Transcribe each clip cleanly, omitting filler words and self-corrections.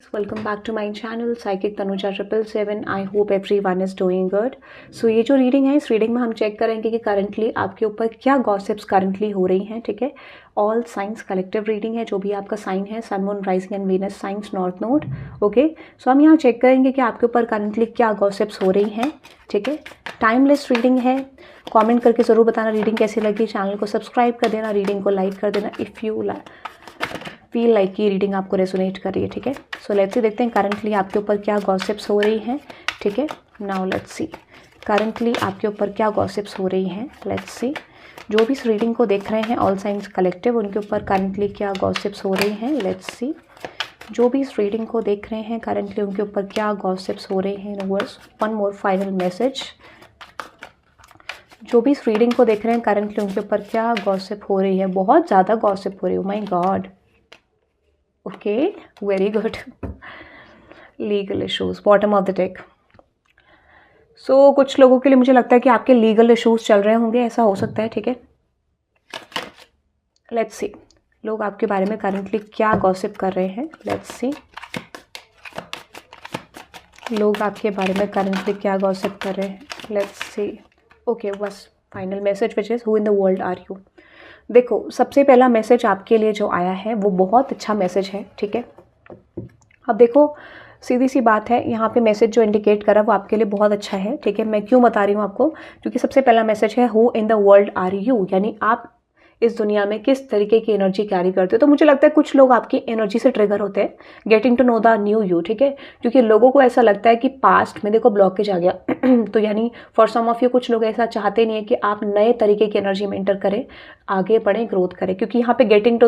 Welcome back to my channel psychic Tanuja 777। I hope everyone is doing good. So ये जो reading है, इस reading में हम चेक करेंगे कि करंटली आपके ऊपर क्या गॉसिप्स करंटली हो रही हैं। ठीक है, ऑल साइंस कलेक्टिव रीडिंग है, जो भी आपका साइन है, sun moon rising and Venus signs north node. Okay, so हम यहाँ चेक करेंगे कि आपके ऊपर करंटली क्या गॉसिप्स हो रही हैं। ठीक है, टाइमलेस रीडिंग है। कमेंट करके ज़रूर बताना रीडिंग कैसी लगी। चैनल को सब्सक्राइब कर देना, रीडिंग को लाइक कर देना इफ़ यू फील लाइक की रीडिंग आपको रेजोनेट कर रही है। ठीक है, सो लेट्स सी, देखते हैं करंटली आपके ऊपर क्या गॉसिप्स हो रही हैं। ठीक है, नाउ लेट्स सी करंटली आपके ऊपर क्या गॉसिप्स हो रही हैं। लेट्स सी, जो भी इस रीडिंग को देख रहे हैं ऑल साइंस कलेक्टिव, उनके ऊपर करंटली क्या गॉसिप्स हो रही हैं। लेट्स सी, जो भी इस रीडिंग को देख रहे हैं करंटली, उनके ऊपर क्या गॉसिप्स हो रही हैं। Universe, one more final message. जो भी इस रीडिंग को देख रहे हैं करंटली, उनके ऊपर क्या गॉसिप हो रही है। बहुत ज़्यादा गॉसिप हो रही है, my God. Okay, very good. Legal issues, bottom of the deck. So कुछ लोगों के लिए मुझे लगता है कि आपके लीगल इश्यूज चल रहे होंगे, ऐसा हो सकता है। ठीक है, लेट्स सी लोग आपके बारे में करंटली क्या गॉसिप कर रहे हैं। लेट्स सी लोग आपके बारे में करंटली क्या गॉसिप कर रहे हैं। Let's see. ओके, बस final message which is who in the world are you. देखो, सबसे पहला मैसेज आपके लिए जो आया है वो बहुत अच्छा मैसेज है। ठीक है, अब देखो, सीधी सी बात है, यहाँ पे मैसेज जो इंडिकेट करा वो आपके लिए बहुत अच्छा है। ठीक है, मैं क्यों बता रही हूँ आपको, क्योंकि सबसे पहला मैसेज है who in the world are you, यानी आप इस दुनिया में किस तरीके की एनर्जी कैरी करते हो। तो मुझे लगता है कुछ लोग आपकी एनर्जी से ट्रिगर होते हैं, getting to know the new you. ठीक है, क्योंकि लोगों को ऐसा लगता है कि पास्ट में देखो ब्लॉकेज आ गया तो यानी फॉर सम ऑफ यू, कुछ लोग ऐसा चाहते नहीं है कि आप नए तरीके की एनर्जी में एंटर करें, आगे बढ़ें, ग्रोथ करें, क्योंकि यहाँ पे getting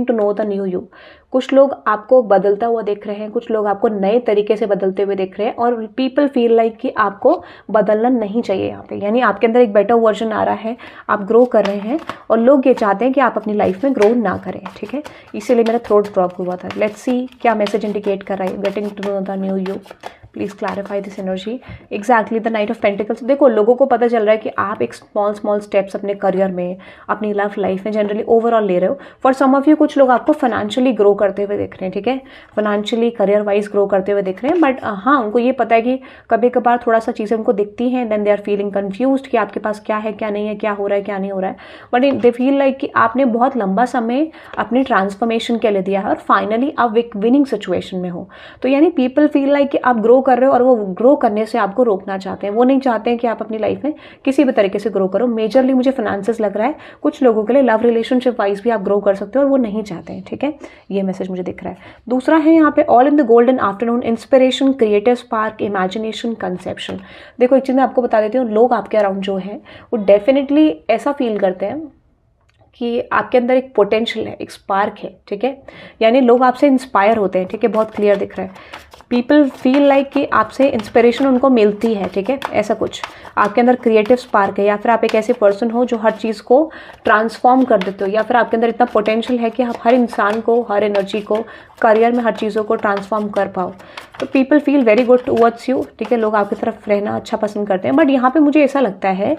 to know the new you. कुछ लोग आपको बदलता हुआ देख रहे हैं, कुछ लोग आपको नए तरीके से बदलते हुए देख रहे हैं, और पीपल फील लाइक कि आपको बदलना नहीं चाहिए यहाँ पे, यानी आपके अंदर एक बेटर वर्जन आ रहा है, आप ग्रो कर रहे हैं, और लोग ये चाहते हैं कि आप अपनी लाइफ में ग्रो ना करें। ठीक है, इसीलिए मेरा थ्रोट ड्रॉप हुआ था। लेट्स सी क्या मैसेज इंडिकेट कर रहा है getting to know the new you. Please clarify this energy. Exactly the knight of pentacles. देखो, लोगों को पता चल रहा है कि आप एक स्मॉल स्टेप्स अपने करियर में, अपनी लव लाइफ में जनरली ओवरऑल ले रहे हो। फॉर सम ऑफ यू, कुछ लोग आपको फाइनेंशियली ग्रो करते हुए देख रहे हैं। ठीक है, फाइनेंशियली करियर वाइज ग्रो करते हुए देख रहे हैं, बट हाँ, उनको ये पता है कि कभी कभार थोड़ा सा चीज़ें उनको दिखती हैं, then they are feeling confused कि आपके पास क्या है, क्या नहीं है, क्या हो रहा है, क्या नहीं हो रहा है। बट दे फील लाइक कि आपने बहुत लंबा समय अपनी ट्रांसफॉर्मेशन के लिए दिया है, और फाइनली आप एक विनिंग सिचुएशन में हो। तो यानी पीपल फील लाइक कि आप ग्रो कर रहे हो, और वो ग्रो करने से आपको रोकना चाहते हैं। वो नहीं चाहते हैं कि आप अपनी लाइफ में किसी भी तरीके से ग्रो करो। मेजरली मुझे फाइनेंसेस लग रहा है, कुछ लोगों के लिए लव रिलेशनशिप वाइज भी आप ग्रो कर सकते हो, और वो नहीं चाहते हैं। ठीक है, ये मैसेज मुझे दिख रहा है। दूसरा है यहाँ पे all in the golden afternoon, inspiration, creative spark, imagination, conception. देखो, एक चीज़ मैं आपको बता देती हूँ, लोग आपके अराउंड जो है वो डेफिनेटली ऐसा फील करते हैं कि आपके अंदर एक पोटेंशियल है, एक स्पार्क है। ठीक है, यानी लोग आपसे इंस्पायर होते हैं। ठीक है, बहुत क्लियर दिख रहा है। पीपल फील लाइक कि आपसे इंस्पिरेशन उनको मिलती है। ठीक है, ऐसा कुछ आपके अंदर क्रिएटिव स्पार्क है, या फिर आप एक ऐसे पर्सन हो जो हर चीज़ को ट्रांसफॉर्म कर देते हो, या फिर आपके अंदर इतना पोटेंशियल है कि आप हर इंसान को, हर एनर्जी को, करियर में हर चीज़ों को ट्रांसफॉर्म कर पाओ। तो people feel very good towards you. ठीक है, लोग आपकी तरफ रहना अच्छा पसंद करते हैं, बट यहाँ पर मुझे ऐसा लगता है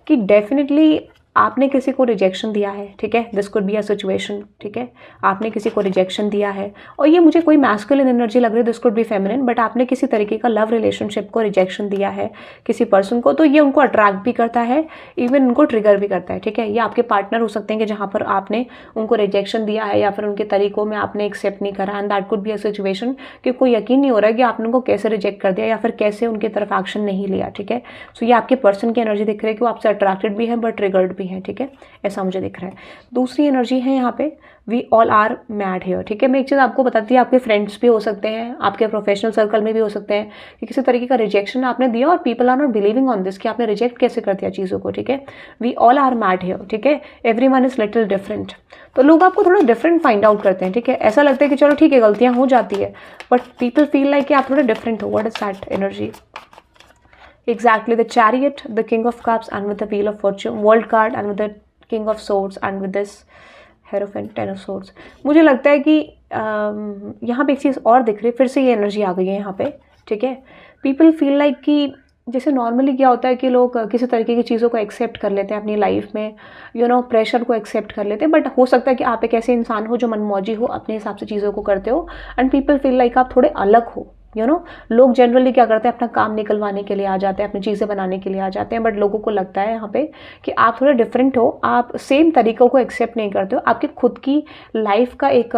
कि डेफिनेटली आपने किसी को रिजेक्शन दिया है। ठीक है, this could be a situation. ठीक है, आपने किसी को रिजेक्शन दिया है, और ये मुझे कोई मैस्कुलिन एनर्जी लग रही है, this could B feminine, but आपने किसी तरीके का लव रिलेशनशिप को रिजेक्शन दिया है किसी पर्सन को, तो ये उनको अट्रैक्ट भी करता है, इवन उनको ट्रिगर भी करता है। ठीक है, ये आपके पार्टनर हो सकते हैं कि जहाँ पर आपने उनको रिजेक्शन दिया है, या फिर उनके तरीकों में आपने एक्सेप्ट नहीं करा, and that could be a situation कि कोई यकीन नहीं हो रहा है कि आपने उनको कैसे रिजेक्ट कर दिया, या फिर कैसे उनकी तरफ एक्शन नहीं लिया। ठीक है, सो ये आपके पर्सन की एनर्जी दिख रही है कि वो आपसे अट्रैक्टेड भी है, बट ट्रिगर्ड भी है। ठीक है, ऐसा मुझे दिख रहा है। दूसरी एनर्जी है यहाँ पे, we all are mad here. ठीक है, मैं एक चीज़ आपको बताती हूँ, आपके फ्रेंड्स भी हो सकते हैं, आपके प्रोफेशनल सर्कल में भी हो सकते हैं कि किसी तरीके का रिजेक्शन आपने दिया, और people are not believing on this कि आपने रिजेक्ट कैसे कर दिया चीज़ों को। ठीक है, we all are mad here. ठीक है, everyone is little different. तो लोग आपको थोड़ा डिफरेंट फाइंड आउट करते हैं। ठीक है, ऐसा लगता है कि चलो ठीक है, गलतियाँ हो जाती है, बट पीपल फील लाइक कि आप थोड़े डिफरेंट हो। What is that energy? Exactly, the Chariot, the King of Cups, and with the Wheel of Fortune, World card, and with the King of Swords, and with this Hierophant, Ten of Swords. मुझे लगता है कि यहाँ पे एक चीज़ और दिख रही है, फिर से ये एनर्जी आ गई है यहाँ पे। ठीक है, पीपल फील लाइक कि जैसे नॉर्मली क्या होता है कि लोग किसी तरीके की चीज़ों को एक्सेप्ट कर लेते हैं अपनी लाइफ में, प्रेशर को एक्सेप्ट कर लेते हैं, बट हो सकता है कि आप एक ऐसे इंसान हो जो मनमौजी हो, अपने हिसाब से चीज़ों को करते हो, एंड पीपल फील लाइक आप थोड़े अलग हो। लोग जनरली क्या करते हैं, अपना काम निकलवाने के लिए आ जाते हैं, अपनी चीज़ें बनाने के लिए आ जाते हैं, बट लोगों को लगता है यहाँ पे कि आप थोड़े डिफरेंट हो, आप सेम तरीक़ों को एक्सेप्ट नहीं करते हो, आपकी खुद की लाइफ का एक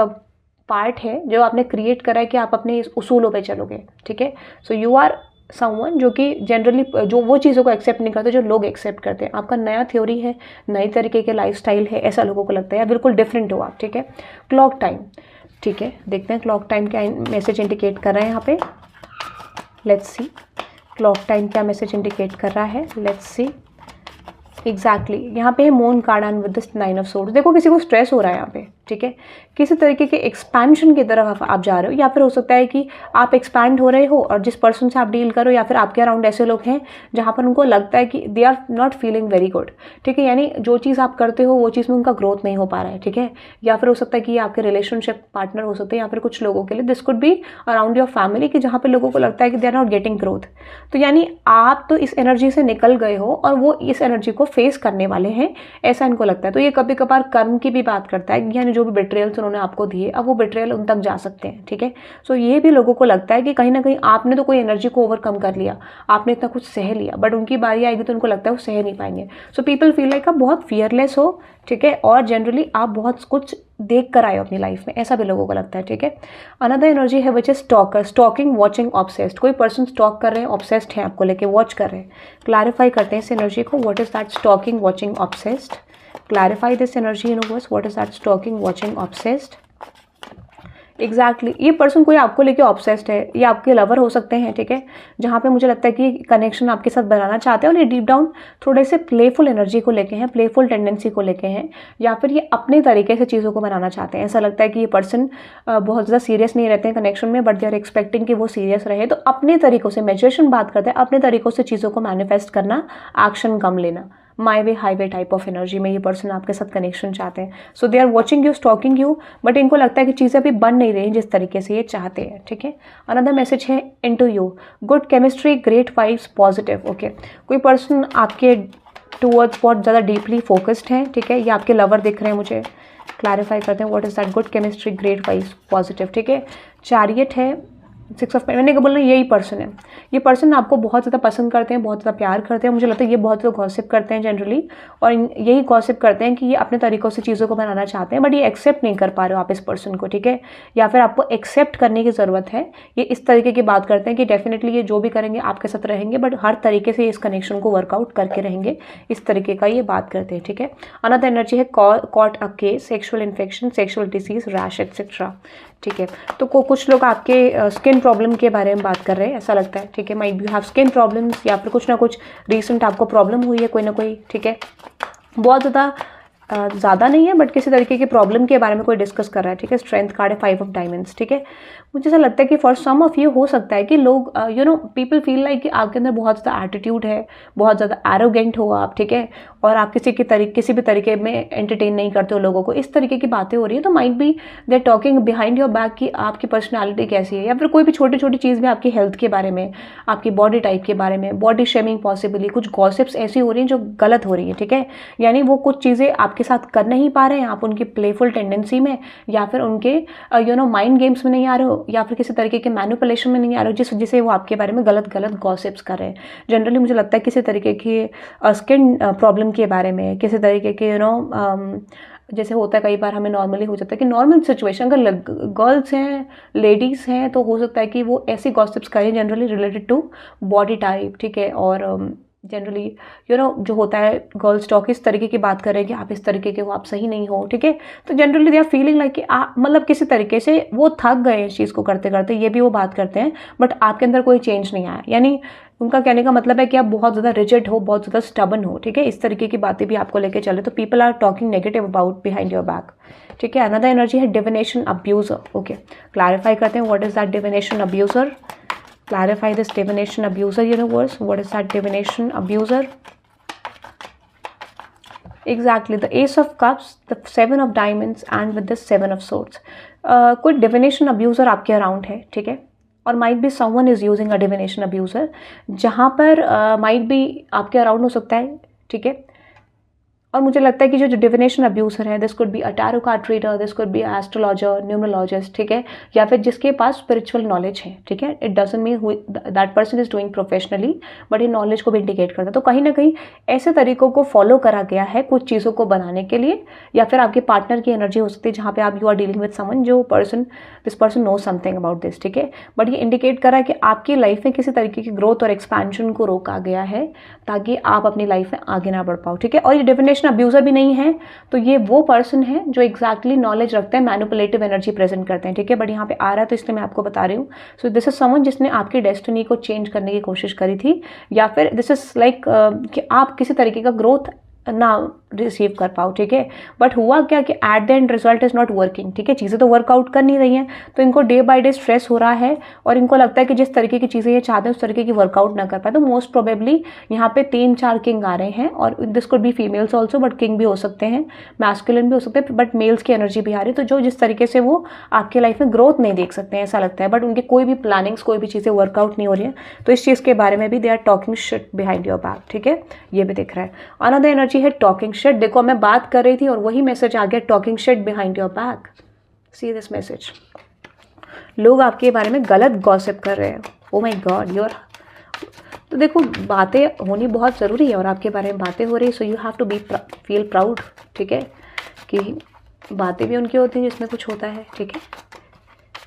पार्ट है जो आपने क्रिएट करा है कि आप अपने इस उसूलों पे चलोगे, ठीक है। सो यू आर समवन जो कि जनरली जो वो चीज़ों को एक्सेप्ट नहीं करते जो लोग एक्सेप्ट करते हैं। आपका नया थ्योरी है, नई तरीके के लाइफस्टाइल है, ऐसा लोगों को लगता है, या बिल्कुल डिफरेंट हो आप, ठीक है। क्लॉक टाइम, ठीक है, देखते हैं क्लॉक टाइम क्या मैसेज इंडिकेट कर रहा है यहाँ पे। लेट्स सी क्लॉक टाइम क्या मैसेज इंडिकेट कर रहा है। लेट्स सी एग्जैक्टली यहाँ पे है moon card and with the 9 of swords. देखो किसी को स्ट्रेस हो रहा है यहाँ पे, ठीक है, किसी तरीके के एक्सपेंशन की तरफ आप जा रहे हो, या फिर हो सकता है कि आप एक्सपैंड हो रहे हो और जिस पर्सन से आप डील करो, या फिर आपके अराउंड ऐसे लोग हैं जहाँ पर उनको लगता है कि they are not feeling very good, ठीक है, यानी जो चीज़ आप करते हो वो चीज़ में उनका ग्रोथ नहीं हो पा रहा है, ठीक है। या फिर हो सकता है कि आपके रिलेशनशिप पार्टनर हो सकते हैं, या फिर कुछ लोगों के लिए this could be around your family, कि जहाँ पे लोगों को लगता है कि they are not getting growth. तो यानी आप तो इस एनर्जी से निकल गए हो और वो इस एनर्जी को फेस करने वाले हैं, ऐसा इनको लगता है। तो ये कभी कभार कर्म की भी बात करता है, यानी जो भी बिट्रेयल्स उन्होंने आपको दिए, अब वो बिट्रेयल उन तक जा सकते हैं, ठीक है। सो ये भी लोगों को लगता है कि कहीं ना कहीं आपने तो कोई एनर्जी को ओवरकम कर लिया, आपने इतना कुछ सह लिया, बट उनकी बारी आएगी तो उनको लगता है वो सह नहीं पाएंगे। सो पीपल फील लाइक आप बहुत फियरलेस हो, ठीक है, और जनरली आप बहुत कुछ देख कर आए हो अपनी लाइफ में, ऐसा भी लोगों को लगता है, ठीक है। अनदर एनर्जी है which is stalker, stalking, watching, obsessed. कोई पर्सन स्टॉक कर रहे हैं, ऑब्सेस्ड है आपको लेके, वॉच कर रहे हैं। क्लैरिफाई करते हैं इस एनर्जी को, what is that stalking, watching, obsessed. Clarify this energy universe, what is that stalking, watching, obsessed. Exactly ये पर्सन कोई आपको लेके ऑब्सेस्ड है, ये आपके लवर हो सकते हैं, ठीक है, जहाँ पे मुझे लगता है कि कनेक्शन आपके साथ बनाना चाहते हैं, और ये डीप डाउन थोड़े से प्लेफुल एनर्जी को लेके हैं, प्लेफुल टेंडेंसी को लेके हैं, या फिर ये अपने तरीके से चीज़ों को बनाना चाहते हैं। ऐसा लगता है कि ये पर्सन बहुत ज़्यादा सीरियस नहीं रहते हैं कनेक्शन में, बट दे आर एक्सपेक्टिंग कि वो सीरियस रहे। तो अपने तरीकों से, मैचुरेशन बात करते हैं, अपने तरीकों से चीज़ों को मैनिफेस्ट करना, एक्शन कम लेना, my way highway type of energy में ये पर्सन आपके साथ कनेक्शन चाहते हैं। So they are watching you, stalking you, but इनको लगता है कि चीज़ें अभी बन नहीं रही जिस तरीके से ये चाहते हैं, ठीक है। अनदर मैसेज है into you, good chemistry, great vibes, positive. Okay, कोई पर्सन आपके टूवर्ड्स बहुत ज़्यादा डीपली फोकस्ड है, ठीक है, ये आपके लवर दिख रहे हैं मुझे। क्लैरिफाई करते हैं what is that, good chemistry, great vibes, positive, ठीक है। चैरियट है, 6 ऑफ मैंने क्या बोला, यही पर्सन है। ये पर्सन आपको बहुत ज़्यादा पसंद करते हैं, बहुत ज़्यादा प्यार करते हैं, मुझे लगता है ये बहुत ज़्यादा गॉसिप करते हैं जनरली, और यही गॉसिप करते हैं कि ये अपने तरीक़ों से चीज़ों को बनाना चाहते हैं, बट ये एक्सेप्ट नहीं कर पा रहे हो आप इस पर्सन को, ठीक है, या फिर आपको एक्सेप्ट करने की ज़रूरत है। ये इस तरीके की बात करते हैं कि डेफिनेटली ये जो भी करेंगे आपके साथ रहेंगे, बट हर तरीके से इस कनेक्शन को वर्कआउट करके रहेंगे, इस तरीके का ये बात करते हैं, ठीक है। अनदर एनर्जी है caught a case, sexual infection, sexual disease, rash etcetera, ठीक है। तो कुछ लोग आपके स्किन प्रॉब्लम के बारे में बात कर रहे हैं, ऐसा लगता है, ठीक है, might be have skin problems, या फिर कुछ ना कुछ रीसेंट आपको प्रॉब्लम हुई है कोई ना कोई, ठीक है, बहुत ज़्यादा नहीं है, बट किसी तरीके की प्रॉब्लम के बारे में कोई डिस्कस कर रहा है, ठीक है। स्ट्रेंथ कार्ड है, 5 ऑफ डायमंड्स, ठीक है। मुझे ऐसा लगता है कि फॉर सम ऑफ यू हो सकता है कि लोग पीपल फील लाइक कि आपके अंदर बहुत ज़्यादा एटीट्यूड है, बहुत ज़्यादा एरोगेंट हो आप, ठीक है, और आप किसी भी तरीके में एंटरटेन नहीं करते हो लोगों को, इस तरीके की बातें हो रही है। तो might be they talking behind your back कि आपकी पर्सनैलिटी कैसी है, या फिर कोई भी छोटी छोटी चीज़ में आपकी हेल्थ के बारे में, आपकी बॉडी टाइप के बारे में, बॉडी शेमिंग पॉसिबली, कुछ गॉसिप्स ऐसी हो रही हैं जो गलत हो रही है, ठीक है। यानी वो कुछ चीज़ें आपके साथ कर नहीं पा रहे हैं, आप उनकी प्लेफुल टेंडेंसी में, या फिर उनके माइंड गेम्स में नहीं आ रहे हो, या फिर किसी तरीके के मैनिपुलेशन में नहीं आ रहे हो, जिसे वो आपके बारे में गलत गलत गॉसिप्स कर रहे हैं। जनरली मुझे लगता है किसी तरीके की स्किन प्रॉब्लम के बारे में, किसी तरीके के जैसे होता है कई बार हमें नॉर्मली हो जाता है कि नॉर्मल सिचुएशन अगर गर्ल्स हैं, लेडीज़ हैं, तो हो सकता है कि वो ऐसी गॉसिप्स करें generally related to body type, ठीक है, और जनरली जो होता है गर्ल्स टॉक इस तरीके की बात करें कि आप इस तरीके के हो, आप सही नहीं हो, ठीक है। तो generally they are feeling like कि मतलब किसी तरीके से वो थक गए इस चीज़ को करते करते, ये भी वो बात करते हैं, बट आपके अंदर कोई चेंज नहीं आया। यानी उनका कहने का मतलब है कि आप बहुत ज़्यादा रिजिड हो, बहुत ज़्यादा स्टबन हो, ठीक है, इस तरीके की बातें भी आपको लेके चले। तो people are talking negative about behind your back, ठीक है। अनदर एनर्जी है डिविनेशन अब्यूज़र। ओके, क्लैरिफाई करते हैं what is that divination abuser. Clarify this divination abuser universe. What is that divination abuser? Exactly, the Ace of Cups, the 7 of Diamonds and with the 7 of Swords. कोई divination abuser आपके around है, ठीक है, और might be someone is using a divination abuser, जहाँ पर might be आपके around हो सकता है, ठीक है। और मुझे लगता है कि जो डिविनेशन अब्यूज़र है, this could be a tarot card reader, this could B astrologer, numerologist, ठीक है, या फिर जिसके पास स्पिरिचुअल नॉलेज है, ठीक है। It doesn't mean that person is doing professionally, but ये नॉलेज को भी इंडिकेट करता है। तो कहीं ना कहीं ऐसे तरीकों को फॉलो करा गया है कुछ चीज़ों को बनाने के लिए, या फिर आपके पार्टनर की एनर्जी हो सकती है जहाँ पे आप you are dealing with someone जो person, this person know something about this, ठीक है। बट ये इंडिकेट करा कि आपकी लाइफ में किसी तरीके की ग्रोथ और एक्सपेंशन को रोका गया है ताकि आप अपनी लाइफ में आगे ना बढ़ पाओ, ठीक है। और ये डिविनेशन अब्यूज़र भी नहीं है, तो ये वो पर्सन है जो एग्जैक्टली नॉलेज रखते हैं, मैनिपुलेटिव एनर्जी प्रेजेंट करते हैं, ठीक है। बट यहाँ पे आ रहा है तो इसलिए मैं आपको बता रही हूँ। सो दिस इज समवन जिसने आपकी डेस्टिनी को चेंज करने की कोशिश करी थी, या फिर दिस इज लाइक कि आप किसी तरीके का ग्रोथ ना रिसीव कर पाओ, ठीक है। बट हुआ क्या कि eight the and result is not working, ठीक है। चीज़ें तो वर्कआउट कर नहीं रही हैं, तो इनको डे बाय डे स्ट्रेस हो रहा है और इनको लगता है कि जिस तरीके की चीज़ें ये चाहते हैं उस तरीके की वर्कआउट ना कर पाए। तो मोस्ट प्रोबेबली यहाँ पे 3-4 किंग आ रहे हैं, और this could B females also, but king भी हो सकते हैं, मैस्कुलिन भी हो सकते हैं, बट मेल्स की एनर्जी भी आ रही है। तो जो जिस तरीके से वो आपकी लाइफ में ग्रोथ नहीं देख सकते हैं ऐसा लगता है, बट उनके कोई भी प्लानिंग्स, कोई भी चीज़ें वर्कआउट नहीं हो रही है, तो इस चीज़ के बारे में भी they are talking shit behind your back, ठीक है। ये भी दिख रहा है। अनदर एनर्जी है टॉकिंग शिट। देखो मैं बात कर रही थी और वही मैसेज आ गया, talking shit behind your back. See this message, लोग आपके बारे में गलत गॉसिप कर रहे हैं। ओ माय गॉड, यूर, तो देखो बातें होनी बहुत ज़रूरी है और आपके बारे में बातें हो रही है, so you have to be feel proud, ठीक है, कि बातें भी उनकी होती हैं जिसमें कुछ होता है, ठीक है।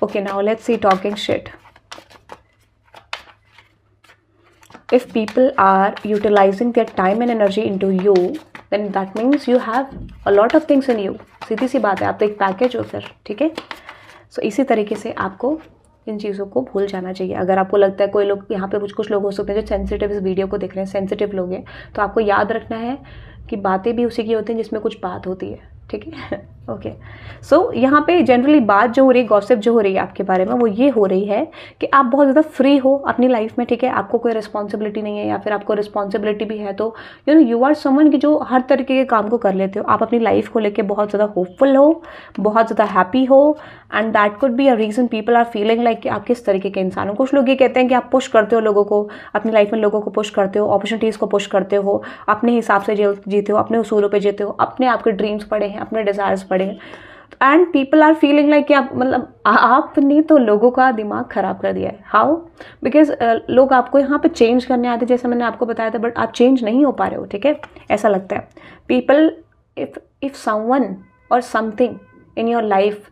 Okay, now let's see talking shit. If people are utilizing their time and energy into you, then that means you have a lot of things in you. सीधी सी बात है, आप तो एक पैकेज हो फिर, ठीक है। सो इसी तरीके से आपको इन चीज़ों को भूल जाना चाहिए। अगर आपको लगता है कोई लोग यहाँ पे कुछ लोग हो सकते हैं जो सेंसिटिव इस वीडियो को देख रहे हैं, सेंसिटिव लोग हैं, तो आपको याद रखना है कि बातें भी उसी की होती हैं जिसमें कुछ बात होती है, ठीक है। ओके, सो यहाँ पे जनरली बात जो हो रही है, गॉसिप जो हो रही है आपके बारे में, वो ये हो रही है कि आप बहुत ज़्यादा फ्री हो अपनी लाइफ में, ठीक है। आपको कोई रिस्पॉन्सिबिलिटी नहीं है, या फिर आपको रिस्पॉन्सिबिलिटी भी है तो यू आर समवन कि जो हर तरीके के काम को कर लेते हो। आप अपनी लाइफ को लेके बहुत ज़्यादा होपफुल हो, बहुत ज़्यादा हैप्पी हो, and that could be a reason people are feeling like कि आप किस तरीके के इंसान हो। कुछ लोग ये कहते हैं कि आप पुश करते हो लोगों को, अपनी लाइफ में लोगों को पुश करते हो, अपॉर्चुनिटीज़ को पुश करते हो, अपने हिसाब से जीते हो, अपने उसूलों पे जीते हो, अपने आपके ड्रीम्स पड़े हैं, अपने डिज़ायर्स पड़े हैं, and people are feeling like कि आप मतलब आपने तो लोगों का दिमाग ख़राब कर दिया है। हाउ? बिकॉज लोग आपको यहाँ पे चेंज करने आते, जैसे मैंने आपको बताया था, बट आप चेंज नहीं हो पा रहे हो, ठीक है। ऐसा लगता है पीपल, इफ समवन और समथिंग इन योर लाइफ,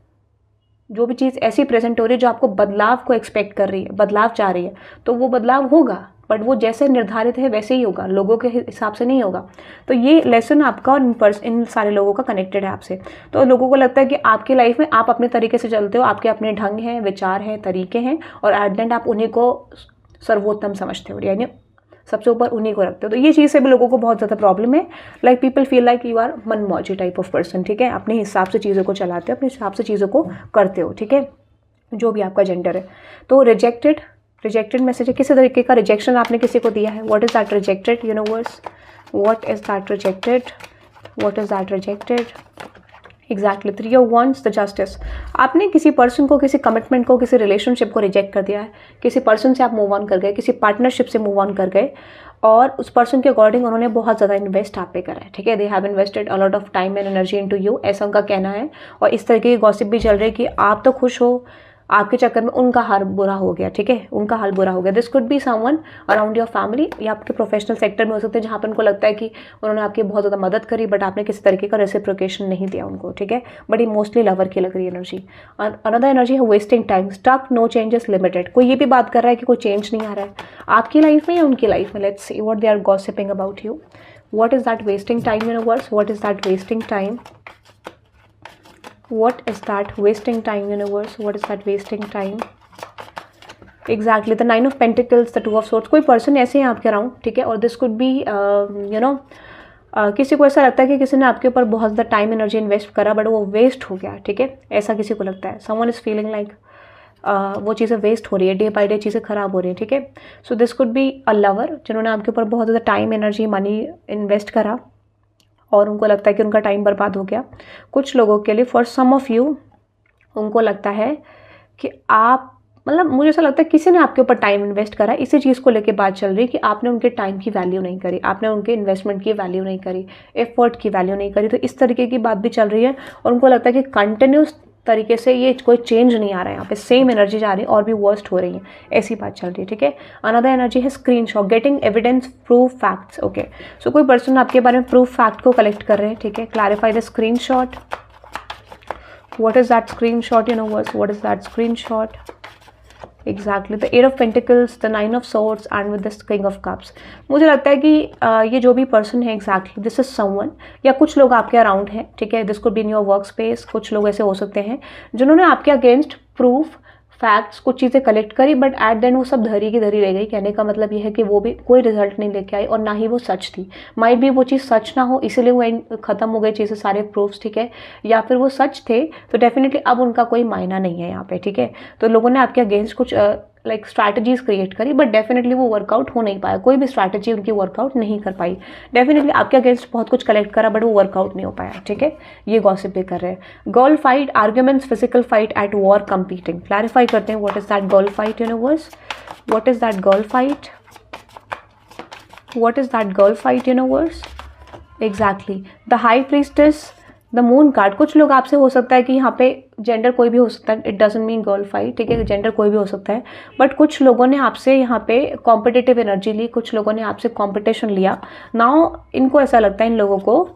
जो भी चीज़ ऐसी प्रेजेंट हो रही है जो आपको बदलाव को एक्सपेक्ट कर रही है, बदलाव चाह रही है, तो वो बदलाव होगा, बट वो जैसे निर्धारित है वैसे ही होगा, लोगों के हिसाब से नहीं होगा। तो ये लेसन आपका और इन सारे लोगों का कनेक्टेड है आपसे। तो लोगों को लगता है कि आपकी लाइफ में आप अपने तरीके से चलते हो, आपके अपने ढंग हैं, विचार हैं, तरीके हैं, और एट द एंड आप उन्हीं को सर्वोत्तम समझते हो, यानी सबसे ऊपर उन्हीं को रखते हो। तो ये चीज़ से भी लोगों को बहुत ज़्यादा प्रॉब्लम है। Like people feel like you are मनमौजी टाइप ऑफ पर्सन, ठीक है। अपने हिसाब से चीज़ों को चलाते हो, अपने हिसाब से चीज़ों को करते हो, ठीक है, जो भी आपका जेंडर है। तो रिजेक्टेड मैसेज है, किसी तरीके का रिजेक्शन आपने किसी को दिया है। What is that rejected universe? What is that rejected? What is that rejected? Exactly 3 of wands, the justice. आपने किसी पर्सन को, किसी कमिटमेंट को, किसी रिलेशनशिप को रिजेक्ट कर दिया है। किसी पर्सन से आप मूव ऑन कर गए, किसी पार्टनरशिप से मूव ऑन कर गए, और उस पर्सन के अकॉर्डिंग उन्होंने बहुत ज़्यादा इन्वेस्ट आप पे करा है, ठीक है। They have invested a lot of time and energy into you, ऐसा उनका कहना है। और इस तरीके की गॉसिप भी चल रही है कि आप तो खुश हो, आपके चक्कर में उनका हाल बुरा हो गया, ठीक है, उनका हाल बुरा हो गया। This could be someone around your family, या आपके प्रोफेशनल सेक्टर में हो सकते हैं, जहाँ पर उनको लगता है कि उन्होंने आपकी बहुत ज़्यादा मदद करी, बट आपने किसी तरीके का रेसिप्रोकेशन नहीं दिया उनको, ठीक है। बट ये मोस्टली लवर की लग रही है एनर्जी। और अनदर एनर्जी है wasting time, stuck, no changes, limited. कोई ये भी बात कर रहा है कि कोई चेंज नहीं आ रहा है आपकी लाइफ में या उनकी लाइफ में। Let's see what they are gossiping about you. What is that wasting time universe? What is that wasting time? What is that wasting time universe? What is that wasting time? Exactly, the 9 of Pentacles, the 2 of Swords। कोई person ऐसे हैं आपके around, ठीक है। और this could B किसी को ऐसा लगता है कि किसी ने आपके ऊपर बहुत ज़्यादा टाइम एनर्जी इन्वेस्ट करा, बट वो वेस्ट हो गया, ठीक है। ऐसा किसी को लगता है। समवन इज़ फीलिंग लाइक वो चीज़ें वेस्ट हो रही है, डे बाई डे चीज़ें खराब हो रही हैं, ठीक है। So this could be a lover, जिन्होंने आपके ऊपर बहुत ज़्यादा टाइम एनर्जी मनी इन्वेस्ट करा और उनको लगता है कि उनका टाइम बर्बाद हो गया। कुछ लोगों के लिए, फॉर सम ऑफ यू, उनको लगता है कि आप मतलब मुझे ऐसा लगता है किसी ने आपके ऊपर टाइम इन्वेस्ट करा, इसी चीज़ को लेके बात चल रही है कि आपने उनके टाइम की वैल्यू नहीं करी, आपने उनके इन्वेस्टमेंट की वैल्यू नहीं करी, एफर्ट की वैल्यू नहीं करी। तो इस तरीके की बात भी चल रही है और उनको लगता है कि कंटिन्यूस तरीके से ये कोई चेंज नहीं आ रहा है, यहाँ पे सेम एनर्जी जा रही है और भी वर्स्ट हो रही है, ऐसी बात चल रही है। ठीक है, अनदर एनर्जी है screenshot, getting evidence, proof facts. Okay, so कोई पर्सन आपके बारे में प्रूफ फैक्ट को कलेक्ट कर रहे हैं। ठीक है, clarify the screenshot, what is that screenshot, universe, what is that screenshot? Exactly, the 8 of Pentacles, the 9 of Swords and with this King of Cups। मुझे लगता है कि ये जो भी पर्सन है exactly this is someone, या कुछ लोग आपके अराउंड हैं। ठीक है, this could be in your work space, कुछ लोग ऐसे हो सकते हैं जिन्होंने आपके अगेंस्ट प्रूफ फैक्ट्स कुछ चीज़ें कलेक्ट करी, बट एट देन वो सब धरी की धरी रह गई। कहने का मतलब ये है कि वो भी कोई रिजल्ट नहीं लेके आई और ना ही वो सच थी। माइट भी वो चीज़ सच ना हो, इसीलिए वो ख़त्म हो गई चीज़ें, सारे प्रूफ्स। ठीक है, या फिर वो सच थे तो डेफिनेटली अब उनका कोई मायना नहीं है यहाँ पे। ठीक है, तो लोगों ने आपके अगेंस्ट कुछ लाइक स्ट्रैटेजीज क्रिएट करी, बट डेफिनेटली वो वर्कआउट हो नहीं पाया, कोई भी स्ट्रैटेजी उनकी वर्कआउट नहीं कर पाई। डेफिनेटली आपके अगेंस्ट बहुत कुछ कलेक्ट करा बट वो वर्कआउट नहीं हो पाया। ठीक है, ये गॉसिप भी कर रहे हैं। Girl fight, arguments, physical fight, at war, competing. Clarify करते हैं what is that girl fight, universe, what is that girl fight, what is that girl fight, universe. Exactly, the high priestess, the moon card. कुछ लोग आपसे हो सकता है कि यहाँ पे जेंडर कोई भी हो सकता है, it doesn't mean girl fight. ठीक है, जेंडर कोई भी हो सकता है, बट कुछ लोगों ने आपसे यहाँ पे कॉम्पिटिटिव एनर्जी ली, कुछ लोगों ने आपसे कॉम्पिटिशन लिया। नाउ इनको ऐसा लगता है इन लोगों को,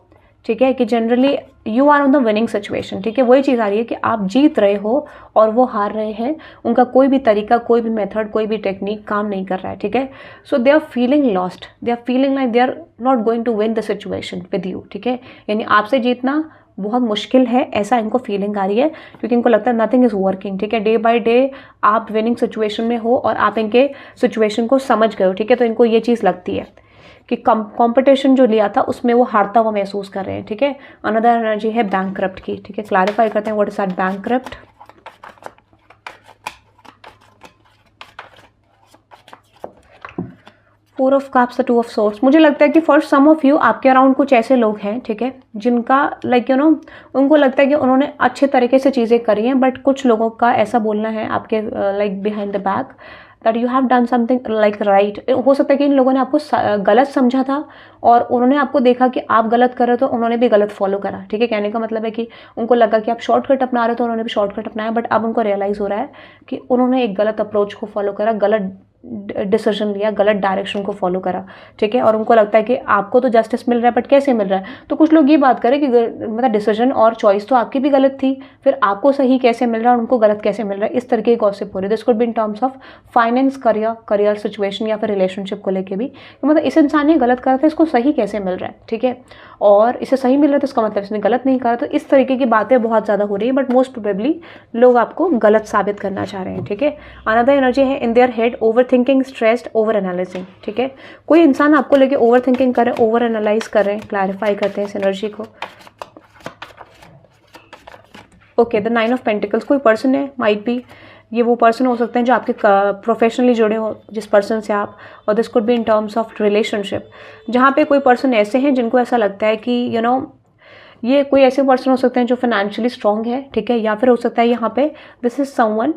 ठीक है, कि generally you are on the winning situation. ठीक है, वही चीज़ आ रही है कि आप जीत रहे हो और वो हार रहे हैं। उनका कोई भी तरीका, कोई भी मेथड, कोई भी टेक्निक काम नहीं कर रहा है। ठीक है, so they are feeling lost, they are feeling like they are not going to win the situation with you. ठीक है, यानी आपसे जीतना बहुत मुश्किल है, ऐसा इनको फीलिंग आ रही है, क्योंकि इनको लगता है नथिंग इज वर्किंग। ठीक है, डे बाय डे आप विनिंग सिचुएशन में हो और आप इनके सिचुएशन को समझ गए हो। ठीक है, तो इनको ये चीज़ लगती है कि कंपटीशन जो लिया था उसमें वो हारता हुआ महसूस कर रहे हैं। ठीक है, अनदर एनर्जी है बैंकक्रप्ट की। ठीक है, क्लैरिफाई करते हैं what is that bankrupt. Four of cups, the two of swords. मुझे लगता है कि फॉर सम ऑफ यू आपके अराउंड कुछ ऐसे लोग हैं, ठीक है, जिनका लाइक यू नो उनको लगता है कि उन्होंने अच्छे तरीके से चीज़ें करी हैं, बट कुछ लोगों का ऐसा बोलना है आपके like behind the back that you have done something like right. हो सकता है कि इन लोगों ने आपको गलत समझा था और उन्होंने आपको देखा कि आप गलत कर रहे हो तो उन्होंने भी गलत फॉलो करा। ठीक है, कहने का मतलब है कि उनको लगा कि आप शॉर्टकट अपना रहे हो तो उन्होंने भी शॉर्टकट अपनाया, बट अब उनको रियलाइज़ हो रहा है कि उन्होंने एक गलत अप्रोच को फॉलो करा, गलत डिसीजन लिया, गलत डायरेक्शन को फॉलो करा। ठीक है, और उनको लगता है कि आपको तो जस्टिस मिल रहा है, बट कैसे मिल रहा है। तो कुछ लोग ये बात करें कि मतलब डिसीजन और चॉइस तो आपकी भी गलत थी, फिर आपको सही कैसे मिल रहा है और उनको गलत कैसे मिल रहा है। इस तरीके की गॉसिप हो रही है। This could be in terms of finance, career situation या फिर रिलेशनशिप को लेके भी, मतलब इस इंसान ने गलत करा था, इसको सही कैसे मिल रहा है। ठीक है, और इसे सही मिल रहा है तो इसका मतलब इसने गलत नहीं करा। तो इस तरीके की बातें बहुत ज़्यादा हो रही है, बट मोस्ट प्रोबेबली लोग आपको गलत साबित करना चाह रहे हैं। ठीक है, अनदर एनर्जी है in their head, over thinking, stressed, over analysing. ठीक है, कोई इंसान आपको लेके ओवर थिंकिंग कर रहे हैं, ओवर एनालाइज कर रहे हैं। क्लैरिफाई करते हैं इस एनर्जी को। Okay, the 9 of pentacles. कोई पर्सन है, माइट बी ये वो पर्सन हो सकते हैं जो आपके प्रोफेशनली जुड़े हो, जिस पर्सन से आप, और this could be in terms of relationship, जहाँ पे कोई पर्सन ऐसे हैं जिनको ऐसा लगता है कि यू नो ये कोई ऐसे पर्सन हो सकते हैं जो फाइनेंशियली स्ट्रांग है। ठीक है, या फिर हो सकता है यहाँ पे दिस इज समवन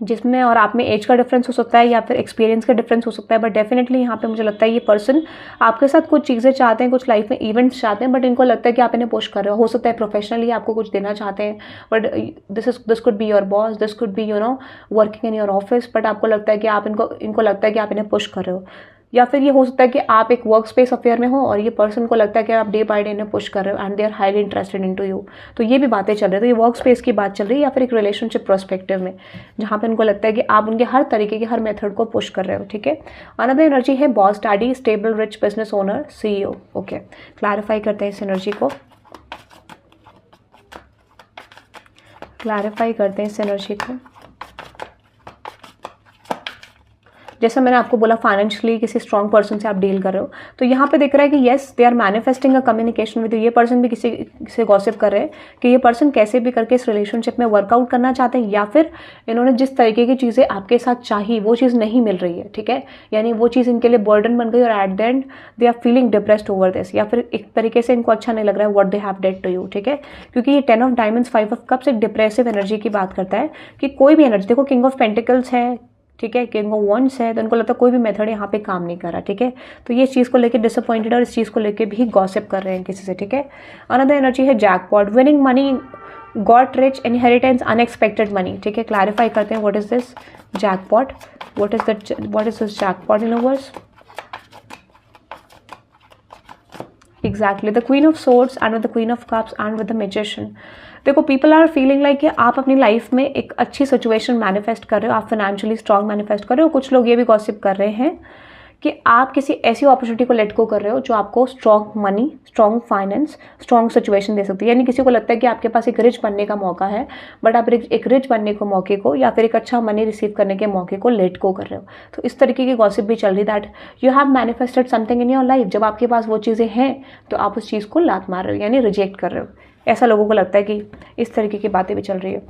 जिसमें और आप में एज का डिफरेंस हो सकता है या फिर एक्सपीरियंस का डिफरेंस हो सकता है, बट डेफिनेटली यहाँ पे मुझे लगता है ये पर्सन आपके साथ कुछ चीज़ें चाहते हैं, कुछ लाइफ में इवेंट्स चाहते हैं, बट इनको लगता है कि आप इन्हें पुश कर रहे हो सकता है प्रोफेशनली आपको कुछ देना चाहते हैं, but this could be your boss, this could B you know working in your office, but आपको लगता है कि आप इनको लगता है कि आप इन्हें पुश कर रहे हो। या फिर ये हो सकता है कि आप एक वर्क स्पेस अफेयर में हो और ये पर्सन को लगता है कि आप डे बाय डे इन्हें पुश कर रहे हो and they are highly interested in to you. तो ये भी बातें चल रही है, तो ये वर्क स्पेस की बात चल रही है या फिर एक रिलेशनशिप पर्सपेक्टिव में, जहाँ पे उनको लगता है कि आप उनके हर तरीके के हर मेथड को पुश कर रहे हो। ठीक है, अनदर एनर्जी है boss, daddy, stable, rich, business owner, CEO। Okay, clarify करते हैं इस एनर्जी को। क्लैरिफाई करते हैं इस एनर्जी को। जैसे मैंने आपको बोला फाइनेंशियली किसी स्ट्रॉन्ग पर्सन से आप डील कर रहे हो, तो यहाँ पे दिख रहा है कि yes they are manifesting a communication with you. ये पर्सन भी किसी से गॉसिप कर रहे हैं कि ये पर्सन कैसे भी करके इस रिलेशनशिप में वर्कआउट करना चाहते हैं, या फिर इन्होंने जिस तरीके की चीज़ें आपके साथ चाही वो चीज़ नहीं मिल रही है, ठीक है, यानी वो चीज़ इनके लिए बर्डन बन गई और at the end they are feeling depressed over this, या फिर एक तरीके से इनको अच्छा नहीं लग रहा है what they have did to you, ठीक है, क्योंकि ये 10 ऑफ डायमंड्स 5 ऑफ कप्स एक डिप्रेसिव एनर्जी की बात करता है कि कोई भी एनर्जी, देखो किंग ऑफ पेंटिकल्स है, ठीक है, किंग ऑफ वॉन्ड्स है, तो उनको लगता है कोई भी मेथड यहाँ पे काम नहीं कर रहा, ठीक है, तो ये इस चीज़ को लेकर डिसअपॉइंटेड और इस चीज़ को लेकर भी गॉसिप कर रहे हैं किसी से, ठीक है। अनदर एनर्जी है jackpot, winning money, got rich, inheritance, unexpected money, ठीक है। क्लैरिफाई करते हैं what is this jackpot, what is this jackpot in words. Exactly the queen of swords and with the queen of cups and with the magician. देखो people are feeling like कि आप अपनी life में एक अच्छी situation manifest कर रहे हो, आप फाइनेंशियली स्ट्रांग मैनिफेस्ट कर रहे हो। कुछ लोग ये भी गॉसिप कर रहे हैं कि आप किसी ऐसी अपॉर्चुनिटी को लेट गो कर रहे हो जो आपको strong money, strong finance, strong situation दे सकती है। यानी किसी को लगता है कि आपके पास एक रिच बनने का मौका है, बट आप एक रिच बनने को मौके को या फिर एक अच्छा मनी रिसीव करने के मौके को लेट गो कर रहे हो। तो इस तरीके की गॉसिप भी चल रही that you have manifested something in your life. जब आपके पास वो चीज़ें हैं तो आप उस चीज़ को लात मार रहे हो, यानी रिजेक्ट कर रहे हो। ऐसा लोगों को लगता है कि इस तरीके की बातें भी चल रही है।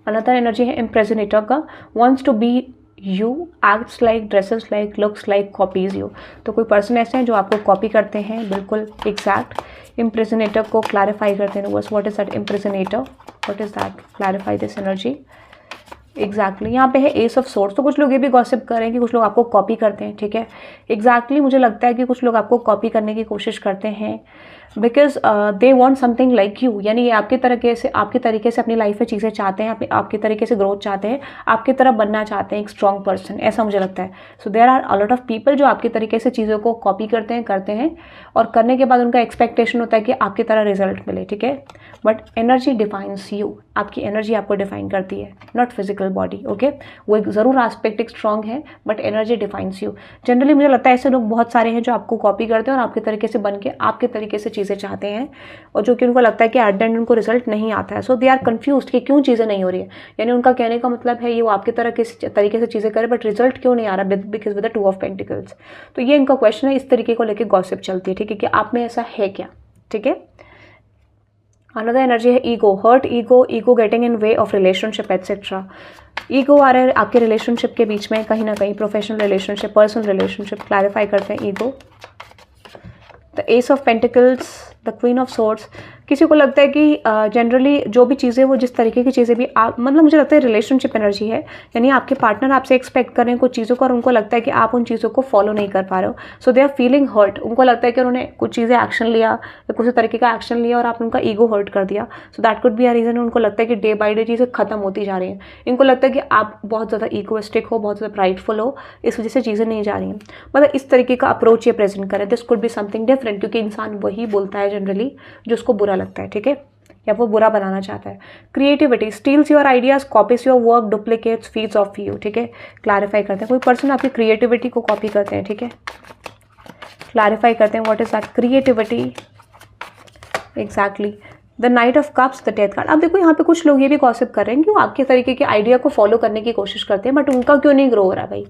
अनदर एनर्जी है इम्प्रेजनेटर का, wants to be you, acts like, dresses like, looks like, copies you. तो कोई पर्सन ऐसे हैं जो आपको कॉपी करते हैं, बिल्कुल एग्जैक्ट। इम्प्रेजनेटर को क्लैरिफाई करते हैं, what is that impregnator, what is that, clarify this energy. Exactly यहाँ पे है एस ऑफ सोर्ड्स। तो कुछ लोग ये भी गॉसिप कर रहे हैं कि कुछ लोग आपको कॉपी करते हैं, ठीक है। एग्जैक्टली मुझे लगता है कि कुछ लोग आपको कॉपी करने की कोशिश करते हैं because they want something like you, यानी ये आपके तरीके से अपनी लाइफ में चीज़ें चाहते हैं, आपके तरीके से ग्रोथ चाहते हैं, आपकी तरह बनना चाहते हैं एक स्ट्रॉन्ग पर्सन, ऐसा मुझे लगता है। So there are a lot of people जो आपके तरीके से चीज़ों को कॉपी करते हैं और करने के बाद उनका एक्सपेक्टेशन होता है कि आपकी तरह रिजल्ट मिले, ठीक है। बट एनर्जी डिफाइंस यू, आपकी एनर्जी आपको डिफाइन करती है, नॉट फिजिकल बॉडी, ओके। वो एक ज़रूर एस्पेक्ट एक स्ट्रॉन्ग है but energy defines you. Generally मुझे लगता है ऐसे लोग बहुत सारे हैं जो आपको कॉपी करते हैं और आपके तरीके से बन के आपके तरीके से चीज़ें चाहते हैं, और जो कि उनको लगता है कि एट द एंड उनको रिजल्ट नहीं आता है। सो दे आर कंफ्यूज्ड कि क्यों चीज़ें नहीं हो रही है, यानी उनका कहने का मतलब है ये वो आपके तरह किस तरीके से चीज़ें करे बट रिजल्ट क्यों नहीं आ रहा, because with the 2 of pentacles. तो ये इनका क्वेश्चन है, इस तरीके को लेकर गॉसिप चलती है, ठीक है, कि आप में ऐसा है क्या, ठीक है। अनदर एनर्जी है ego, hurt ego, ego getting in way of relationship etcetera. Ego आ रहा है आपके रिलेशनशिप के बीच में, कहीं ना कहीं professional relationship, personal relationship. Clarify करते हैं ego. The S of pentacles, the queen of swords. किसी को लगता है कि जनरली जो भी चीज़ें वो जिस तरीके की चीज़ें भी आप, मतलब मुझे लगता है रिलेशनशिप एनर्जी है, यानी आपके पार्टनर आपसे एक्सपेक्ट कर रहे हैं कुछ चीज़ों को और उनको लगता है कि आप उन चीज़ों को फॉलो नहीं कर पा रहे हो। सो दे आर फीलिंग हर्ट, उनको लगता है कि उन्होंने कुछ चीज़ें एक्शन लिया या कुछ तरीके का एक्शन लिया और आपने उनका ईगो हर्ट कर दिया। So that could be a reason. उनको लगता है कि डे बाई डे चीज़ें खत्म होती जा रही हैं, इनको लगता है कि आप बहुत ज़्यादा ईगोइस्टिक हो, बहुत ज़्यादा प्राइडफुल हो, इस वजह से चीज़ें नहीं जा रही हैं। मतलब इस तरीके का अप्रोच ये प्रेजेंट करें। This could be something different, क्योंकि इंसान वही बोलता है जनरली जो उसको बुरा लगता है, ठीक है, या वो बुरा बनाना चाहता है। Creativity, steals your ideas, copies your work, duplicates, feeds off you, ठीक है। क्लैरिफाई करते हैं, कोई पर्सन आपकी क्रिएटिविटी को कॉपी करते हैं, ठीक है। क्लैरिफाई करते हैं what is that creativity. Exactly the knight of cups, the death card. अब देखो यहाँ पे कुछ लोग ये भी गॉसिप कर रहे हैं कि वो आपके तरीके के आइडिया को फॉलो करने की कोशिश करते हैं बट उनका क्यों नहीं ग्रो हो रहा है भाई।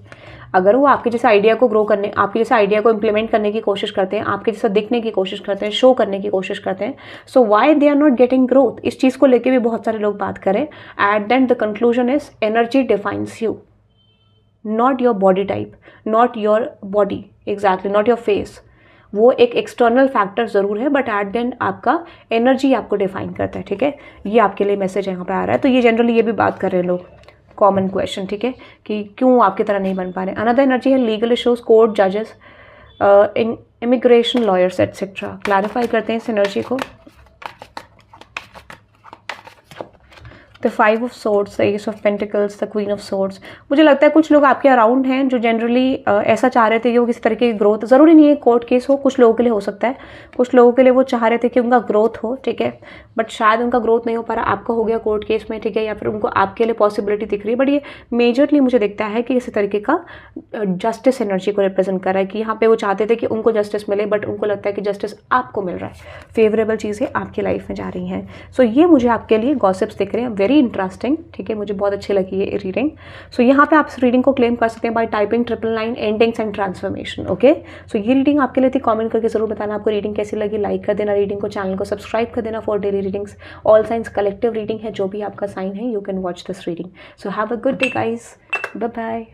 अगर वो आपके जैसे आइडिया को ग्रो करने, आपके जैसे आइडिया को इम्प्लीमेंट करने की कोशिश करते हैं, आपके जैसा दिखने की कोशिश करते हैं, शो करने की कोशिश करते हैं, so why they are not getting growth. इस चीज़ को लेके भी बहुत सारे लोग बात करें। Eight the and the conclusion is energy defines you, not your body type, not your body, exactly not your face. वो एक एक्सटर्नल फैक्टर ज़रूर है बट एट द एंड आपका एनर्जी आपको डिफाइन करता है, ठीक है। ये आपके लिए मैसेज यहाँ पे आ रहा है। तो ये जनरली ये भी बात कर रहे हैं लोग, कॉमन क्वेश्चन, ठीक है, कि क्यों आपकी तरह नहीं बन पा रहे। अनदर एनर्जी है लीगल इशूज, कोर्ट, जजेस, इमिग्रेशन लॉयर्स एटसेट्रा। क्लैरिफाई करते हैं इस एनर्जी को। The 5 of swords, the S of pentacles, the queen of swords. मुझे लगता है कुछ लोग आपके अराउंड हैं जो जनरली ऐसा चाह रहे थे कि वो किसी तरीके की ग्रोथ, ज़रूरी नहीं है कोर्ट केस हो, कुछ लोगों के लिए हो सकता है, कुछ लोगों के लिए वो चाह रहे थे कि उनका ग्रोथ हो, ठीक है, बट शायद उनका ग्रोथ नहीं हो पा रहा, आपका हो गया कोर्ट केस में, ठीक है, या फिर उनको आपके लिए पॉसिबिलिटी दिख रही है। बट ये मेजरली मुझे दिखता है कि किसी तरीके का जस्टिस एनर्जी को रिप्रेजेंट कर रहा है कि यहाँ पे वो चाहते थे कि उनको जस्टिस मिले बट उनको लगता है कि जस्टिस आपको मिल रहा है, फेवरेबल चीज़ें आपकी लाइफ में जा रही हैं। सो ये मुझे आपके लिए गॉसिप्स दिख रहे हैं, वेरी इंटरेस्टिंग, ठीक है, मुझे बहुत अच्छी लगी ये रीडिंग। सो यहाँ पे आप इस रीडिंग को क्लेम कर सकते हैं by typing 999 endings and transformation. Okay, so ये रीडिंग आपके लिए थी। कमेंट करके जरूर बताना आपको रीडिंग कैसी लगी, लाइक कर देना रीडिंग को, चैनल को सब्सक्राइब कर देना for daily readings. All signs collective reading है, जो भी आपका साइन है you can watch this reading. So have a good day guys, bye bye.